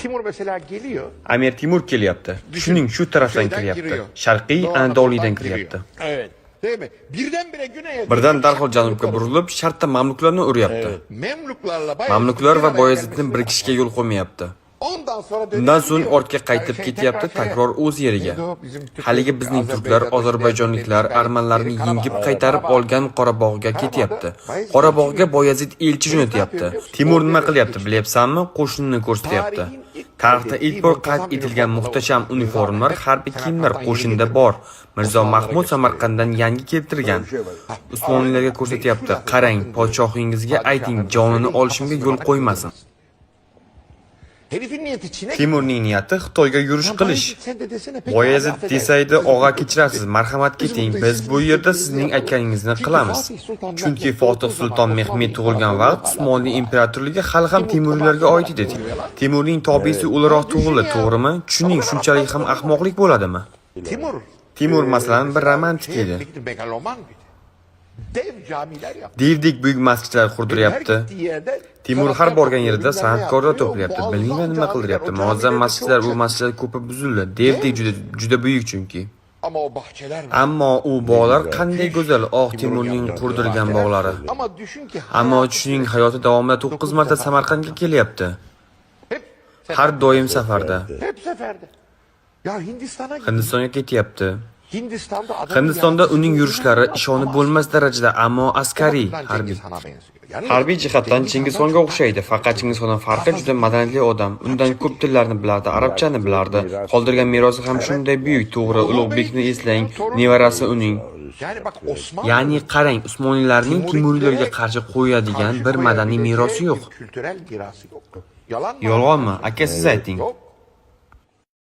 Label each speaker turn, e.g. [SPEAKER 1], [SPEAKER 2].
[SPEAKER 1] Timur mesela geliyor.
[SPEAKER 2] Amir Timur kelyapti. Shuning shu tarafdan kelyapti. Sharqiy Anadoludan kelyapti.
[SPEAKER 1] Evet. Değil mi? Birdenbire güneye
[SPEAKER 2] Birdan darhol janubga burilib, shartta mamluklarni uryapti.
[SPEAKER 1] Memluklarla
[SPEAKER 2] Mamluklar va Boyazidning birikishiga yo'l qo'ymayapti. Undan so'ng ortga qaytib ketyapti, takror o'z yeriga. Haligi bizning turklar, ozarbayjonliklar armanlarni yengib qaytarib olgan Qorabog'ga ketyapti. Qorabog'ga Boyazid elchi jo'natyapti. Timur nima qilyapti, bilyapsanmi? Qo'shinni ko'rsatyapti. Tarixda ilk bor qayd etilgan muhtasham uniformlar, harbiy kiyimlar qo'shinda bor. Mirzo Mahmud Samarqanddan yangi keltirgan. Usmonlilarga ko'rsatyapti. Qarang, podshohingizga ayting, jonini olishimga yo'l qo'ymasin. Timurning niyati Xitoyga yurish qilish. Boyazid desaydi, og'a kechirasiz, marhamat keting, biz bu yerda sizning aytganingizni qilamiz. Chunki Fotih Sulton Mehmet tug'ilgan vaqt Usmonli imperatorligi hali ham Timuriylarga oid edi. Timurning tobisi o'laroq tug'ildi, to'g'rimi? Shuning shunchalik ham ahmoqlik bo'ladimi? Timur masalan bir romantik edi. Devdek buyuk masjidlar qurdiryapti. Timur har borgan yerida san'atkorlar to'playapti. Bilmayman nima qildiryapti. Muazzam masjidlar, bu masjidlar ko'pi buzildi. Devdek juda buyuk chunki. Ammo u bog'lar qanday go'zal, Timurning qurdirgan bog'lari. Ammo tushuning hayoti davomida 9 marta Samarqandga kelyapti. Har doim safarda. Hindistonga ketyapti. Hindistonda uning yurishlari ishonib bo'lmas darajada, ammo askariy, harbiy. Harbiy jihatdan Chingizxonga o'xshaydi, faqat Chingizxondan farqi juda madaniyatli odam. Undan ko'p tillarni bilardi, arabchani bilardi. Qoldirgan merosi ham shunday buyuk, to'g'ri. Ulug'bekni eslang, nevarasi uning. Ya'ni qarang, Usmonlilarning Timuriylarga qarshi qo'yadigan bir madaniy merosi yo'q. Yolg'onmi? Aka siz ayting.